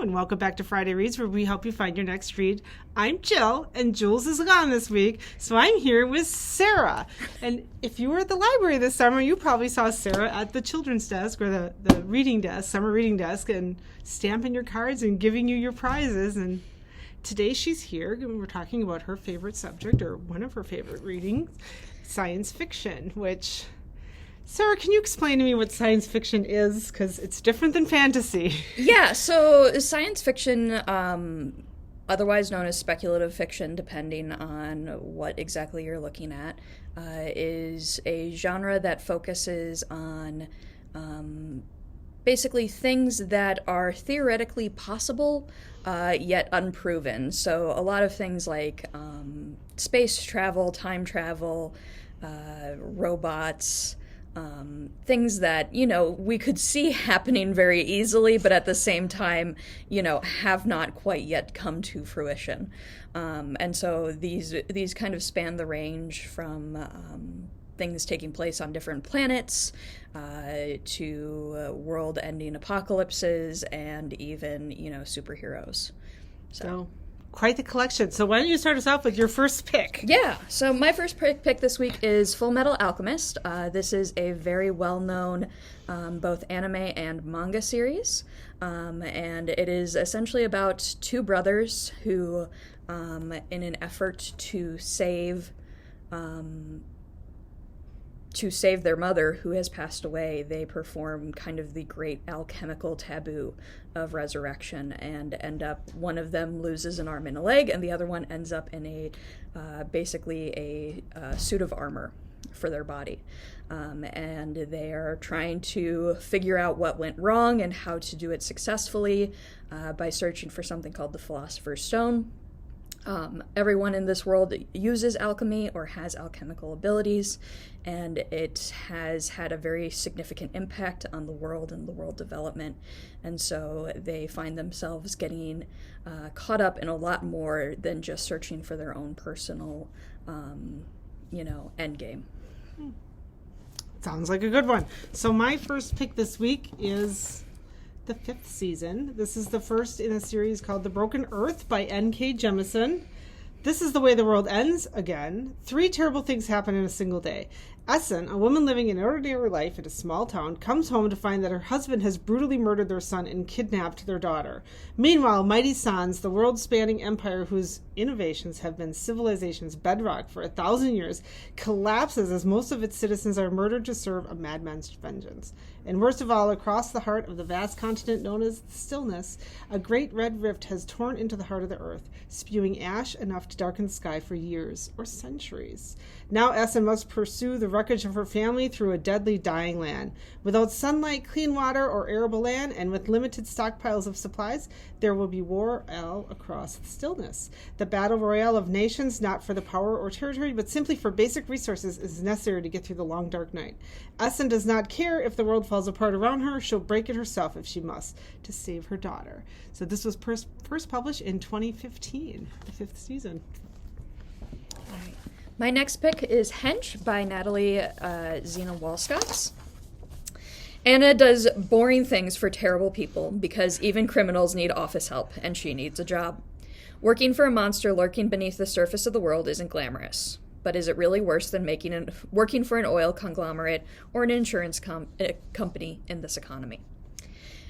and welcome back to Friday Reads, where we help you find your next read. I'm Jill, and Jules is gone this week, so I'm here with Sara. And if you were at the library this summer, you probably saw Sara at the children's desk, or the reading desk, summer reading desk, and stamping your cards and giving you your prizes. And today she's here, and we're talking about her favorite subject, or one of her favorite readings, science fiction, which... Sara, can you explain to me what science fiction is? Because it's different than fantasy. Yeah, so science fiction, otherwise known as speculative fiction, depending on what exactly you're looking at, is a genre that focuses on basically things that are theoretically possible, yet unproven. So a lot of things like space travel, time travel, robots... things that, we could see happening very easily, but at the same time, have not quite yet come to fruition. And so these kind of span the range from things taking place on different planets to world-ending apocalypses and even, superheroes. So quite the collection. So why don't you start us off with your first pick? Yeah, so my first pick this week is Full Metal Alchemist. This is a very well-known both anime and manga series, and it is essentially about two brothers who, in an effort to save their mother, who has passed away, they perform kind of the great alchemical taboo of resurrection and end up, one of them loses an arm and a leg, and the other one ends up in basically a suit of armor for their body. And they are trying to figure out what went wrong and how to do it successfully by searching for something called the Philosopher's Stone. Everyone in this world uses alchemy or has alchemical abilities, and it has had a very significant impact on the world and the world development. And so they find themselves getting caught up in a lot more than just searching for their own personal, end game. Sounds like a good one. So my first pick this week is the 5th season. This is the first in a series called The Broken Earth by N.K. Jemisin. This is the way the world ends again. 3 terrible things happen in a single day. Essen, a woman living an ordinary life in a small town, comes home to find that her husband has brutally murdered their son and kidnapped their daughter. Meanwhile, mighty Sans, the world-spanning empire whose innovations have been civilization's bedrock for 1,000 years, collapses as most of its citizens are murdered to serve a madman's vengeance. And worst of all, across the heart of the vast continent known as the Stillness, a great red rift has torn into the heart of the earth, spewing ash enough to darken the sky for years or centuries. Now Essen must pursue the wreckage of her family through a deadly dying land. Without sunlight, clean water, or arable land, and with limited stockpiles of supplies, there will be war all across the Stillness. The battle royale of nations, not for the power or territory, but simply for basic resources, is necessary to get through the long dark night. Essen does not care if the world falls apart around her. She'll break it herself if she must, to save her daughter. So this was first published in 2015, the 5th season. All right. My next pick is Hench by Natalie Zena Walscox. Anna does boring things for terrible people because even criminals need office help, and she needs a job. Working for a monster lurking beneath the surface of the world isn't glamorous. But is it really worse than working for an oil conglomerate or an insurance company in this economy?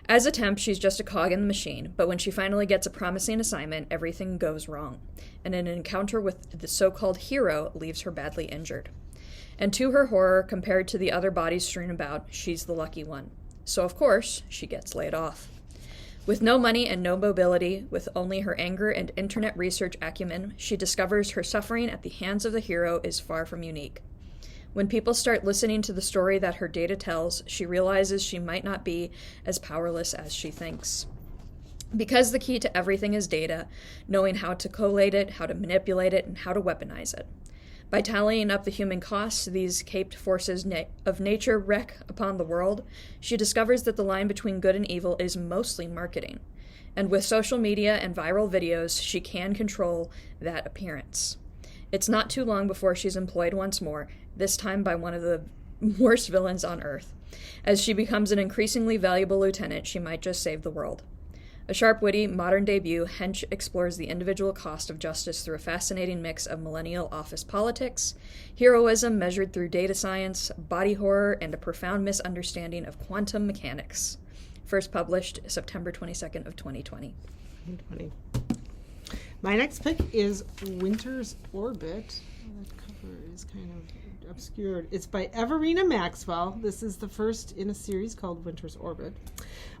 As a temp, she's just a cog in the machine, but when she finally gets a promising assignment, everything goes wrong, and an encounter with the so-called hero leaves her badly injured. And to her horror, compared to the other bodies strewn about, she's the lucky one. So of course, she gets laid off. With no money and no mobility, with only her anger and internet research acumen, she discovers her suffering at the hands of the hero is far from unique. When people start listening to the story that her data tells, she realizes she might not be as powerless as she thinks. Because the key to everything is data, knowing how to collate it, how to manipulate it, and how to weaponize it. By tallying up the human costs these caped forces of nature wreak upon the world, she discovers that the line between good and evil is mostly marketing. And with social media and viral videos, she can control that appearance. It's not too long before she's employed once more, this time by one of the worst villains on Earth. As she becomes an increasingly valuable lieutenant, she might just save the world. A sharp, witty, modern debut, Hench explores the individual cost of justice through a fascinating mix of millennial office politics, heroism measured through data science, body horror, and a profound misunderstanding of quantum mechanics. First published September 22nd of 2020. 2020. My next pick is Winter's Orbit. That cover is kind of obscured. It's by Everina Maxwell. This is the first in a series called Winter's Orbit.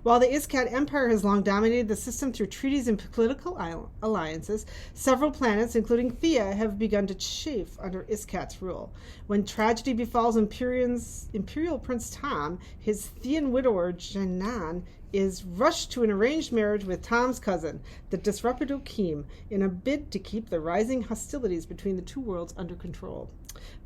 While the Iskat Empire has long dominated the system through treaties and political alliances, several planets, including Thea, have begun to chafe under Iskat's rule. When tragedy befalls Imperial Prince Tom, his Thean widower, Janan, is rushed to an arranged marriage with Tom's cousin, the disreputable Keem, in a bid to keep the rising hostilities between the two worlds under control.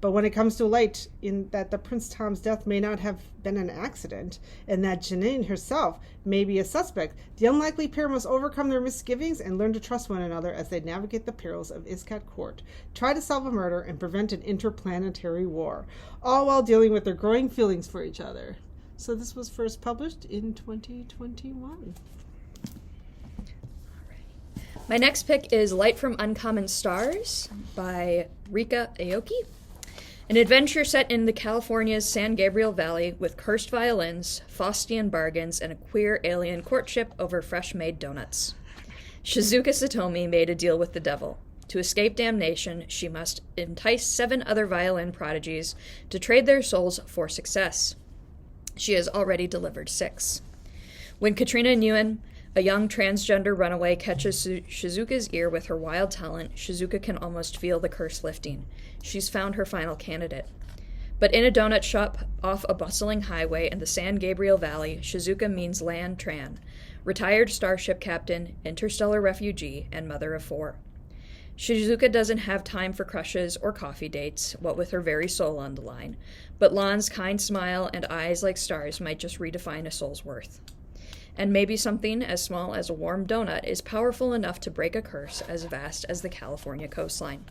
But when it comes to light in that the Prince Tom's death may not have been an accident, and that Janine herself may be a suspect, the unlikely pair must overcome their misgivings and learn to trust one another as they navigate the perils of Iskat Court, try to solve a murder, and prevent an interplanetary war, all while dealing with their growing feelings for each other. So this was first published in 2021. My next pick is Light from Uncommon Stars by Rika Aoki. An adventure set in the California's San Gabriel Valley with cursed violins, Faustian bargains, and a queer alien courtship over fresh-made donuts. Shizuka Satomi made a deal with the devil. To escape damnation, she must entice 7 other violin prodigies to trade their souls for success. She has already delivered 6. When Katrina Nguyen, a young transgender runaway, catches Shizuka's ear with her wild talent, Shizuka can almost feel the curse lifting. She's found her final candidate. But in a donut shop off a bustling highway in the San Gabriel Valley, Shizuka meets Lan Tran, retired starship captain, interstellar refugee, and mother of 4. Shizuka doesn't have time for crushes or coffee dates, what with her very soul on the line, but Lan's kind smile and eyes like stars might just redefine a soul's worth. And maybe something as small as a warm donut is powerful enough to break a curse as vast as the California coastline.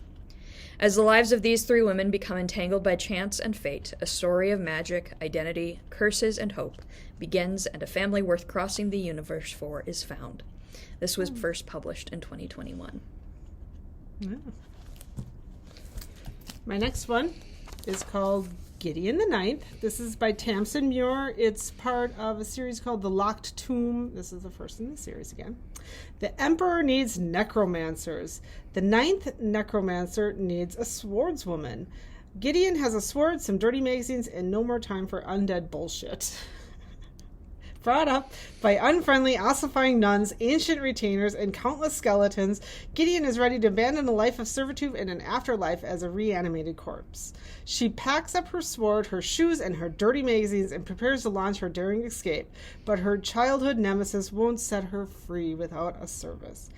As the lives of these 3 women become entangled by chance and fate, a story of magic, identity, curses, and hope begins, and a family worth crossing the universe for is found. This was first published in 2021. Yeah. My next one is called Gideon the Ninth. This is by Tamsin Muir. It's part of a series called The Locked Tomb. This is the first in the series again. The Emperor needs necromancers. The 9th necromancer needs a swordswoman. Gideon has a sword, some dirty magazines, and no more time for undead bullshit. Brought up by unfriendly, ossifying nuns, ancient retainers, and countless skeletons, Gideon is ready to abandon a life of servitude and an afterlife as a reanimated corpse. She packs up her sword, her shoes, and her dirty magazines and prepares to launch her daring escape, but her childhood nemesis won't set her free without a service.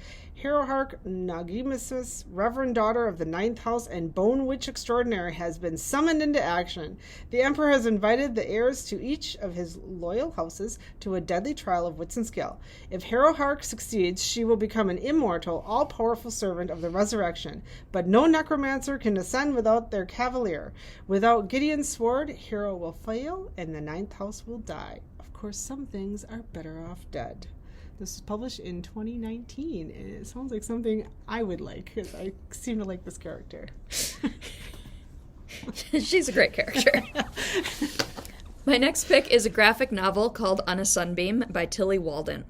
Herohark Nagimesis, Reverend Daughter of the 9th House and Bone Witch Extraordinary, has been summoned into action. The Emperor has invited the heirs to each of his loyal houses to a deadly trial of wits and skill. If Herohark succeeds, she will become an immortal, all-powerful servant of the resurrection. But no necromancer can ascend without their cavalier. Without Gideon's sword, Hero will fail and the 9th House will die. Of course, some things are better off dead. This was published in 2019, and it sounds like something I would like, because I seem to like this character. She's a great character. My next pick is a graphic novel called On a Sunbeam by Tilly Walden.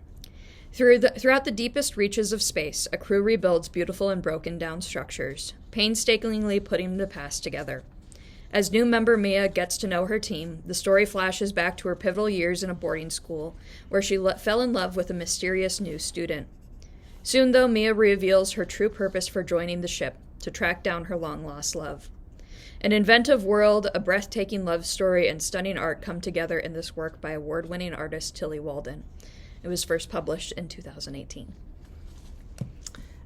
Throughout the deepest reaches of space, a crew rebuilds beautiful and broken down structures, painstakingly putting the past together. As new member Mia gets to know her team, the story flashes back to her pivotal years in a boarding school, where she fell in love with a mysterious new student. Soon, though, Mia reveals her true purpose for joining the ship, to track down her long-lost love. An inventive world, a breathtaking love story, and stunning art come together in this work by award-winning artist Tilly Walden. It was first published in 2018.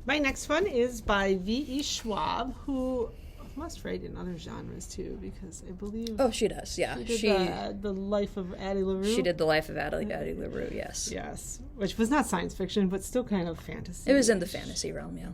My next one is by V.E. Schwab, who must write in other genres too, because I believe she does. Yeah, she did the Life of Addie LaRue. She did the Life of Addie LaRue. Yes, which was not science fiction, but still kind of fantasy. It was in the fantasy realm. Yeah.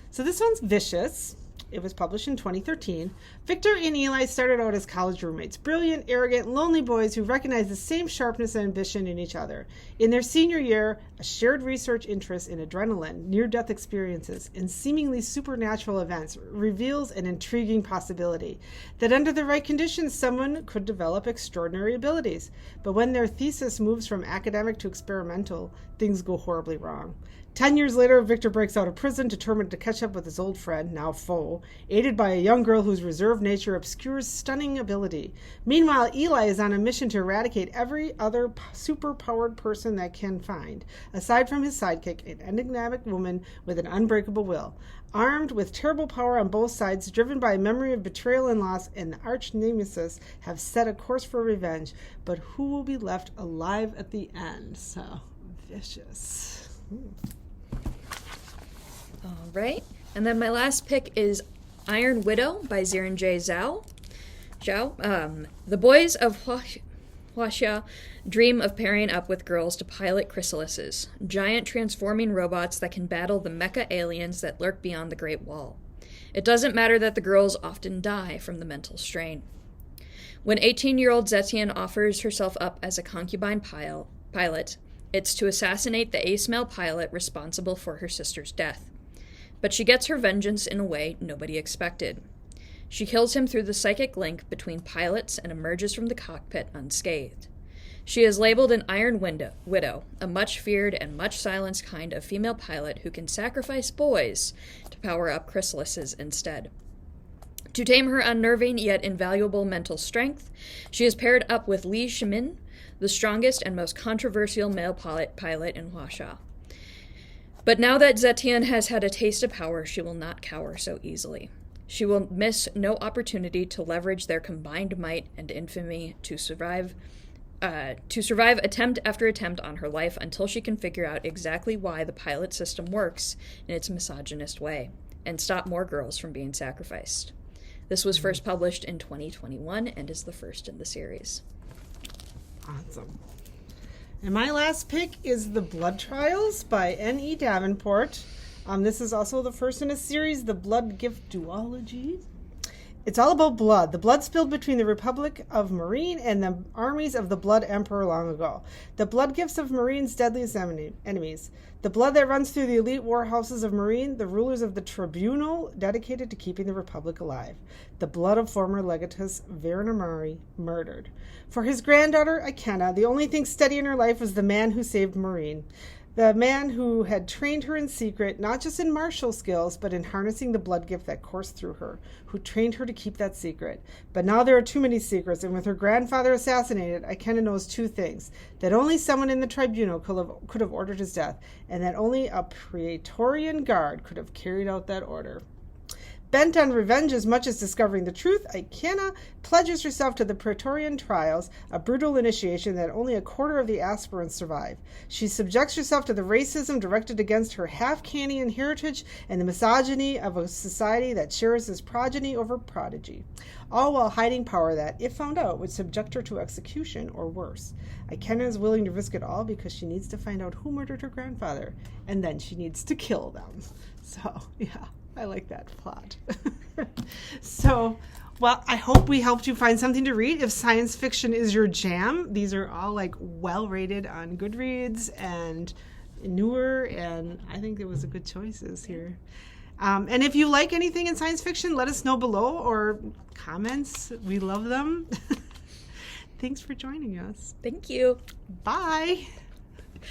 So this one's vicious. It was published in 2013. Victor and Eli started out as college roommates, brilliant, arrogant, lonely boys who recognized the same sharpness and ambition in each other. In their senior year, a shared research interest in adrenaline, near-death experiences, and seemingly supernatural events reveals an intriguing possibility that under the right conditions, someone could develop extraordinary abilities. But when their thesis moves from academic to experimental, things go horribly wrong. 10 years later, Victor breaks out of prison, determined to catch up with his old friend, now foe, aided by a young girl whose reserved nature obscures stunning ability. Meanwhile, Eli is on a mission to eradicate every other super-powered person that can find, aside from his sidekick, an enigmatic woman with an unbreakable will. Armed with terrible power on both sides, driven by a memory of betrayal and loss, and the arch-nemesis have set a course for revenge. But who will be left alive at the end? So, vicious. All right. And then my last pick is Iron Widow by Ziran J. Zhao. The boys of Huaxia dream of pairing up with girls to pilot chrysalises, giant transforming robots that can battle the mecha aliens that lurk beyond the Great Wall. It doesn't matter that the girls often die from the mental strain. When 18-year-old Zetian offers herself up as a concubine pilot, it's to assassinate the ace-male pilot responsible for her sister's death. But she gets her vengeance in a way nobody expected. She kills him through the psychic link between pilots and emerges from the cockpit unscathed. She is labeled an Iron Widow, a much-feared and much-silenced kind of female pilot who can sacrifice boys to power up chrysalises instead. To tame her unnerving yet invaluable mental strength, she is paired up with Li Shimin, the strongest and most controversial male pilot in Huaxia. But now that Zetian has had a taste of power, she will not cower so easily. She will miss no opportunity to leverage their combined might and infamy to survive attempt after attempt on her life until she can figure out exactly why the pilot system works in its misogynist way and stop more girls from being sacrificed. This was first published in 2021 and is the first in the series. Awesome. And my last pick is The Blood Trials by N.E. Davenport. This is also the first in a series, The Blood Gift Duology. It's all about blood. The blood spilled between the Republic of Marine and the armies of the Blood Emperor long ago. The blood gifts of Marine's deadliest enemies. The blood that runs through the elite war houses of Marine, the rulers of the tribunal dedicated to keeping the Republic alive. The blood of former legatus Verenamari murdered. For his granddaughter, Ikenna, the only thing steady in her life was the man who saved Marine. The man who had trained her in secret, not just in martial skills, but in harnessing the blood gift that coursed through her, who trained her to keep that secret. But now there are too many secrets, and with her grandfather assassinated, Ikenna knows two things: that only someone in the tribunal could have ordered his death, and that only a Praetorian guard could have carried out that order. Bent on revenge as much as discovering the truth, Ikenna pledges herself to the Praetorian trials, a brutal initiation that only a quarter of the aspirants survive. She subjects herself to the racism directed against her half-Canian heritage and the misogyny of a society that cherishes progeny over prodigy, all while hiding power that, if found out, would subject her to execution or worse. Ikenna is willing to risk it all because she needs to find out who murdered her grandfather, and then she needs to kill them. So, yeah. I like that plot. So, well, I hope we helped you find something to read. If science fiction is your jam, these are all like well rated on Goodreads and newer, and I think it was a good choices here. And if you like anything in science fiction, let us know below or comments. We love them. Thanks for joining us. Thank you. Bye.